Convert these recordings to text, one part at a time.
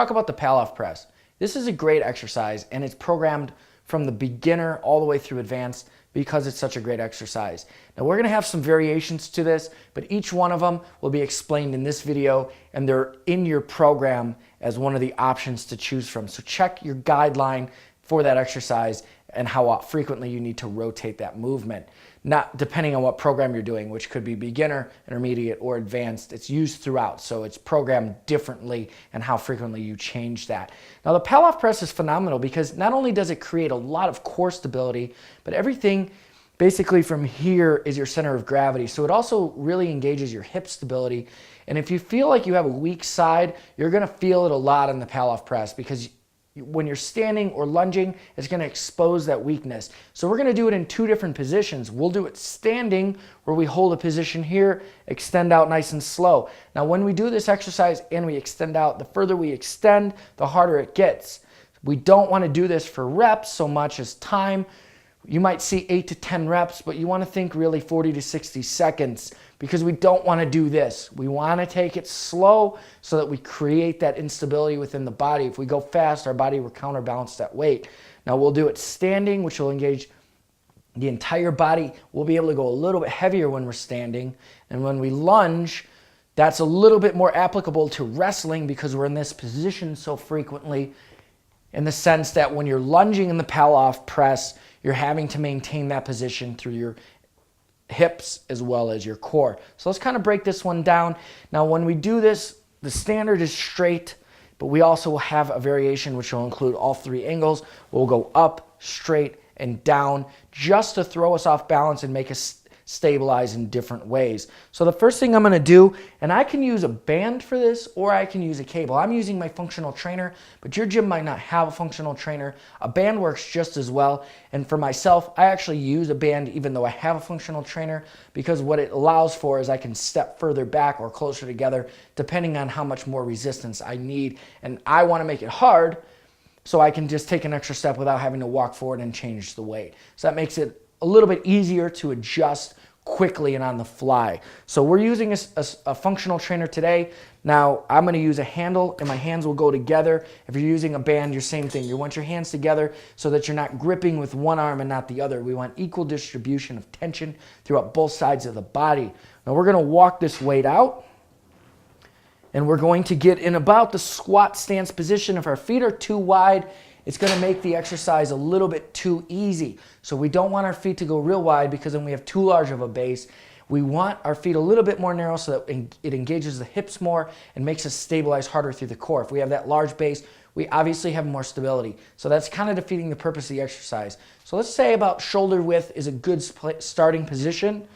talk about the Pallof press. This is a great exercise, and it's programmed from the beginner all the way through advanced because it's such a great exercise. Now we're going to have some variations to this, but each one of them will be explained in this video, and they're in your program as one of the options to choose from. So check your guideline for that exercise and how frequently you need to rotate that movement. Not depending on what program you're doing, which could be beginner, intermediate, or advanced. It's used throughout, so it's programmed differently and how frequently you change that. Now the Pallof press is phenomenal because not only does it create a lot of core stability, but everything basically from here is your center of gravity. So it also really engages your hip stability. And if you feel like you have a weak side, you're gonna feel it a lot in the Pallof press because when you're standing or lunging, it's going to expose that weakness. So we're going to do it in two different positions. We'll do it standing, where we hold a position here, extend out nice and slow. Now when we do this exercise and we extend out, the further we extend, the harder it gets. We don't want to do this for reps so much as time. You might see 8 to 10 reps, but you want to think really 40 to 60 seconds because we don't want to do this. We want to take it slow so that we create that instability within the body. If we go fast, our body will counterbalance that weight. Now we'll do it standing, which will engage the entire body. We'll be able to go a little bit heavier when we're standing. And when we lunge, that's a little bit more applicable to wrestling because we're in this position so frequently, in the sense that when you're lunging in the Pallof press, you're having to maintain that position through your hips as well as your core. So let's kind of break this one down. Now when we do this, the standard is straight, but we also will have a variation which will include all three angles. We'll go up, straight, and down just to throw us off balance and make us stabilize in different ways. So the first thing I'm going to do, and I can use a band for this or I can use a cable. I'm using my functional trainer, but your gym might not have a functional trainer. A band works just as well. And for myself, I actually use a band even though I have a functional trainer because what it allows for is I can step further back or closer together depending on how much more resistance I need. And I want to make it hard so I can just take an extra step without having to walk forward and change the weight. So that makes it a little bit easier to adjust quickly and on the fly. So we're using a functional trainer today. Now I'm going to use a handle and my hands will go together. If you're using a band, you're same thing. You want your hands together so that you're not gripping with one arm and not the other. We want equal distribution of tension throughout both sides of the body. Now we're going to walk this weight out and we're going to get in about the squat stance position. If our feet are too wide, it's going to make the exercise a little bit too easy. So we don't want our feet to go real wide because then we have too large of a base. We want our feet a little bit more narrow so that it engages the hips more and makes us stabilize harder through the core. If we have that large base, we obviously have more stability. So that's kind of defeating the purpose of the exercise. So let's say about shoulder width is a good starting position.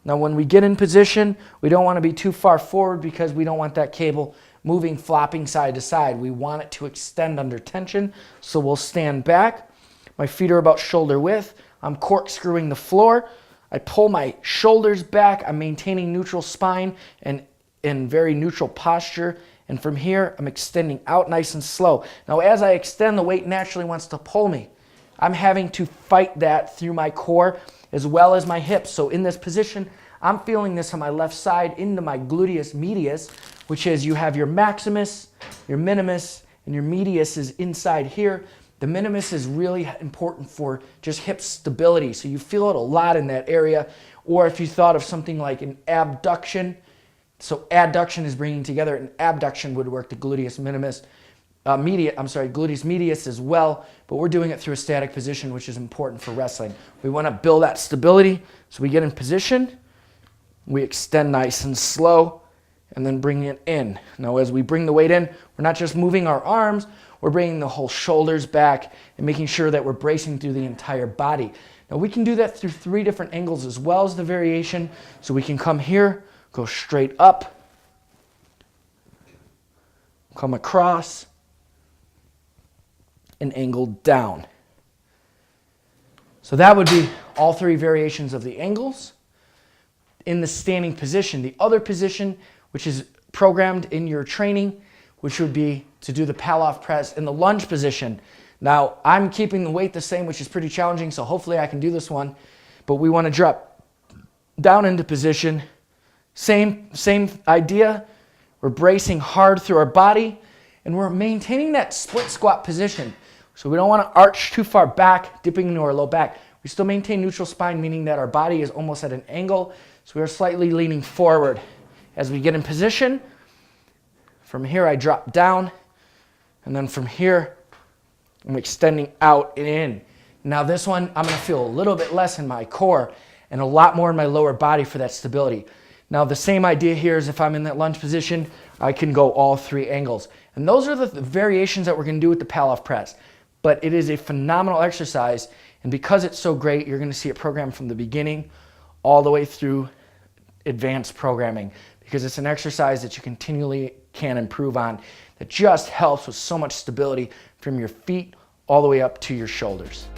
Now when we get in position, we don't want to be too far forward because we don't want that cable moving, flopping side to side. We want it to extend under tension. So we'll stand back. My feet are about shoulder width. I'm corkscrewing the floor. I pull my shoulders back. I'm maintaining neutral spine and in very neutral posture. And from here, I'm extending out nice and slow. Now as I extend, the weight naturally wants to pull me. I'm having to fight that through my core as well as my hips. So in this position, I'm feeling this on my left side into my gluteus medius, which is you have your maximus, your minimus, and your medius is inside here. The minimus is really important for just hip stability. So you feel it a lot in that area. Or if you thought of something like an abduction, so adduction is bringing together, and abduction would work the gluteus minimus, gluteus medius as well, but we're doing it through a static position, which is important for wrestling. We want to build that stability, so we get in position, we extend nice and slow, and then bring it in. Now as we bring the weight in, we're not just moving our arms, we're bringing the whole shoulders back and making sure that we're bracing through the entire body. Now we can do that through 3 different angles as well as the variation, so we can come here, go straight up, come across, and angle down. So that would be all 3 variations of the angles. In the standing position, the other position, which is programmed in your training, which would be to do the Pallof press in the lunge position. Now, I'm keeping the weight the same, which is pretty challenging, so hopefully I can do this one. But we want to drop down into position. Same idea. We're bracing hard through our body, and we're maintaining that split squat position. So we don't want to arch too far back, dipping into our low back. We still maintain neutral spine, meaning that our body is almost at an angle. So we are slightly leaning forward. As we get in position, from here I drop down, and then from here, I'm extending out and in. Now this one, I'm gonna feel a little bit less in my core and a lot more in my lower body for that stability. Now the same idea here is if I'm in that lunge position, I can go all three angles. And those are the variations that we're gonna do with the Pallof press. But it is a phenomenal exercise, and because it's so great, you're gonna see it programmed from the beginning all the way through advanced programming, because it's an exercise that you continually can improve on that just helps with so much stability from your feet all the way up to your shoulders.